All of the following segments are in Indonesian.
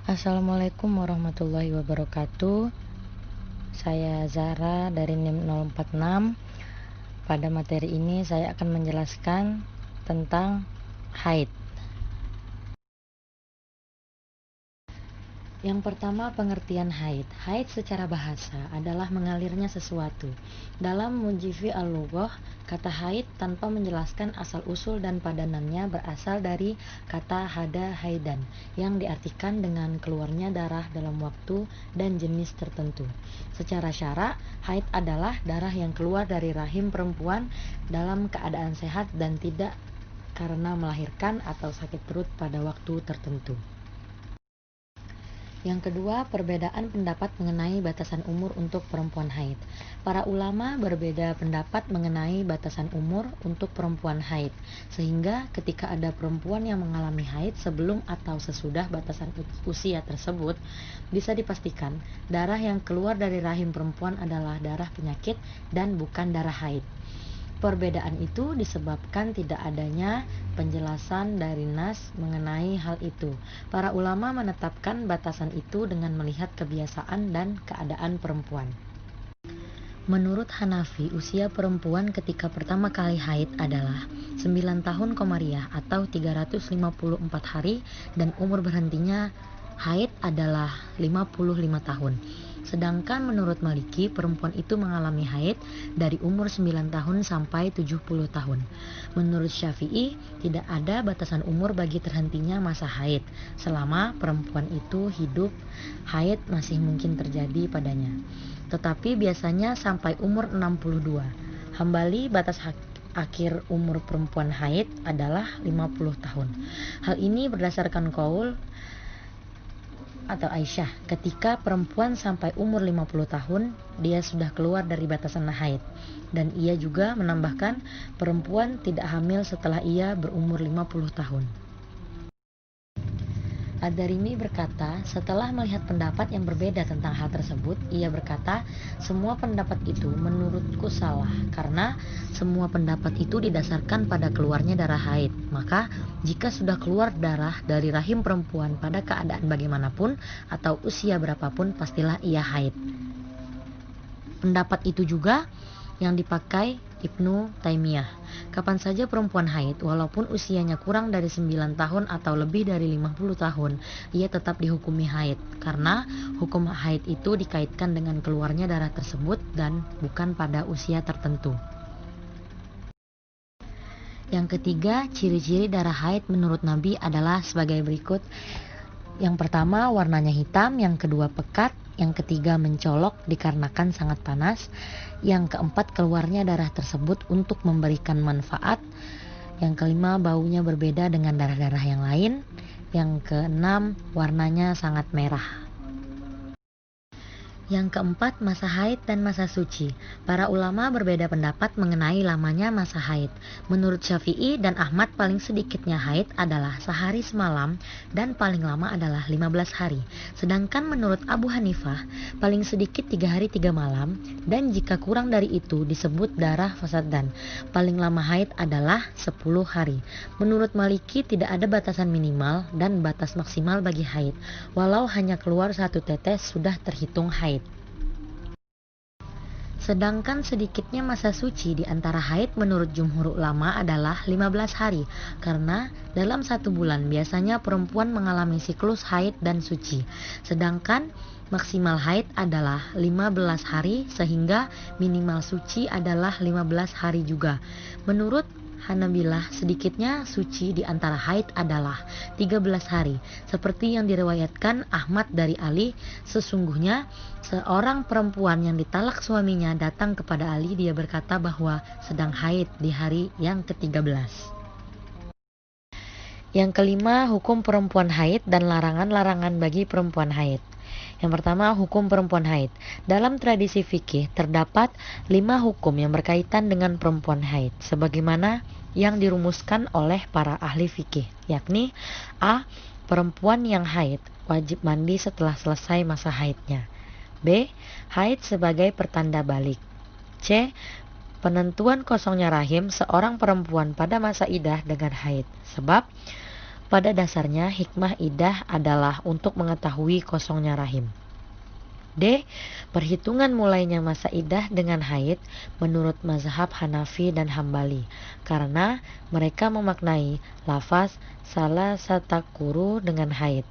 Assalamualaikum warahmatullahi wabarakatuh. Saya Zara dari NIM 046. Pada materi ini saya akan menjelaskan tentang haid. Yang pertama, pengertian haid. Haid secara bahasa adalah mengalirnya sesuatu. Dalam Mujivi al-Lughah, kata haid tanpa menjelaskan asal-usul dan padanannya berasal dari kata hada haidan, yang diartikan dengan keluarnya darah dalam waktu dan jenis tertentu. Secara syara, haid adalah darah yang keluar dari rahim perempuan dalam keadaan sehat dan tidak karena melahirkan atau sakit perut pada waktu tertentu. Yang kedua, perbedaan pendapat mengenai batasan umur untuk perempuan haid. Para ulama berbeda pendapat mengenai batasan umur untuk perempuan haid, sehingga ketika ada perempuan yang mengalami haid sebelum atau sesudah batasan usia tersebut, bisa dipastikan darah yang keluar dari rahim perempuan adalah darah penyakit dan bukan darah haid. Perbedaan itu disebabkan tidak adanya penjelasan dari nas mengenai hal itu. Para ulama menetapkan batasan itu dengan melihat kebiasaan dan keadaan perempuan. Menurut Hanafi, usia perempuan ketika pertama kali haid adalah 9 tahun komariah atau 354 hari dan umur berhentinya haid adalah 55 tahun. Sedangkan menurut Maliki, perempuan itu mengalami haid dari umur 9 tahun sampai 70 tahun. Menurut Syafi'i, tidak ada batasan umur bagi terhentinya masa haid. Selama perempuan itu hidup, haid masih mungkin terjadi padanya. Tetapi biasanya sampai umur 62. Hambali, batas akhir umur perempuan haid adalah 50 tahun. Hal ini berdasarkan qaul atau Aisyah, ketika perempuan sampai umur 50 tahun, dia sudah keluar dari batasan haid. Dan ia juga menambahkan, perempuan tidak hamil setelah ia berumur 50 tahun. Ad-Darimi berkata, setelah melihat pendapat yang berbeda tentang hal tersebut, ia berkata, semua pendapat itu menurutku salah, karena semua pendapat itu didasarkan pada keluarnya darah haid. Maka, jika sudah keluar darah dari rahim perempuan pada keadaan bagaimanapun atau usia berapapun, pastilah ia haid. Pendapat itu juga yang dipakai Ibnu Taimiyah. Kapan saja perempuan haid, walaupun usianya kurang dari 9 tahun atau lebih dari 50 tahun, ia tetap dihukumi haid, karena hukum haid itu dikaitkan dengan keluarnya darah tersebut dan bukan pada usia tertentu. Yang ketiga, ciri-ciri darah haid menurut Nabi adalah sebagai berikut. Yang pertama, warnanya hitam. Yang kedua, pekat. Yang ketiga, mencolok dikarenakan sangat panas. Yang keempat, keluarnya darah tersebut untuk memberikan manfaat. Yang kelima, baunya berbeda dengan darah-darah yang lain. Yang keenam, warnanya sangat merah. Yang keempat, masa haid dan masa suci. Para ulama berbeda pendapat mengenai lamanya masa haid. Menurut Syafi'i dan Ahmad, paling sedikitnya haid adalah sehari semalam dan paling lama adalah 15 hari. Sedangkan menurut Abu Hanifah, paling sedikit 3 hari 3 malam, dan jika kurang dari itu disebut darah fasad, dan paling lama haid adalah 10 hari. Menurut Maliki, tidak ada batasan minimal dan batas maksimal bagi haid. Walau hanya keluar 1 tetes sudah terhitung haid. Sedangkan sedikitnya masa suci di antara haid menurut jumhur ulama adalah 15 hari, karena dalam 1 bulan biasanya perempuan mengalami siklus haid dan suci. Sedangkan maksimal haid adalah 15 hari sehingga minimal suci adalah 15 hari juga. Menurut Hanabilah, sedikitnya suci di antara haid adalah 13 hari. Seperti yang diriwayatkan Ahmad dari Ali, sesungguhnya seorang perempuan yang ditalak suaminya datang kepada Ali, dia berkata bahwa sedang haid di hari yang ke-13. Yang kelima, hukum perempuan haid dan larangan-larangan bagi perempuan haid. Yang pertama, hukum perempuan haid. Dalam tradisi fikih terdapat 5 hukum yang berkaitan dengan perempuan haid, sebagaimana yang dirumuskan oleh para ahli fikih, yakni A. Perempuan yang haid wajib mandi setelah selesai masa haidnya. B. Haid sebagai pertanda balik. C. Penentuan kosongnya rahim seorang perempuan pada masa idah dengan haid, sebab Pada dasarnya hikmah iddah adalah untuk mengetahui kosongnya rahim. D. Perhitungan mulainya masa iddah dengan haid menurut mazhab Hanafi dan Hambali, karena mereka memaknai lafaz salasataquru dengan haid.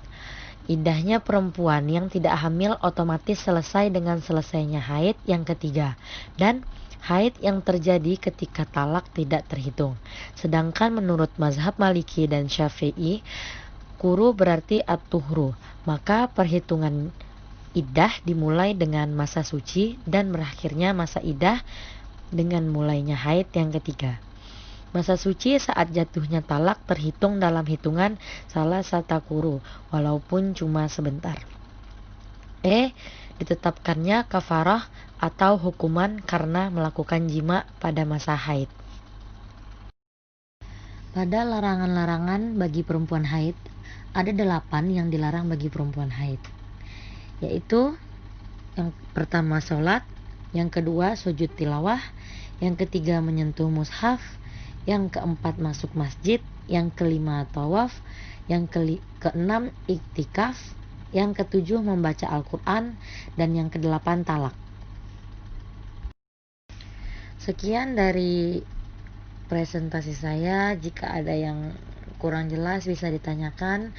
Iddahnya perempuan yang tidak hamil otomatis selesai dengan selesainya haid yang ketiga, dan haid yang terjadi ketika talak tidak terhitung. Sedangkan menurut mazhab Maliki dan Syafi'i, kuru berarti at-tuhru, maka perhitungan iddah dimulai dengan masa suci dan berakhirnya masa iddah dengan mulainya haid yang ketiga. Masa suci saat jatuhnya talak terhitung dalam hitungan salasataquru walaupun cuma sebentar. E. Ditetapkannya kafarah atau hukuman karena melakukan jima pada masa haid. Pada larangan-larangan bagi perempuan haid, ada 8 yang dilarang bagi perempuan haid, yaitu yang pertama sholat, yang kedua sujud tilawah, yang ketiga menyentuh mushaf, yang keempat masuk masjid, yang kelima tawaf, yang keenam iktikaf, yang ketujuh membaca Al-Quran, dan yang kedelapan talak. Sekian dari presentasi saya. Jika ada yang kurang jelas bisa ditanyakan.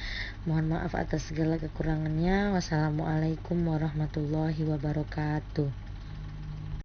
Mohon maaf atas segala kekurangannya. Wassalamualaikum warahmatullahi wabarakatuh.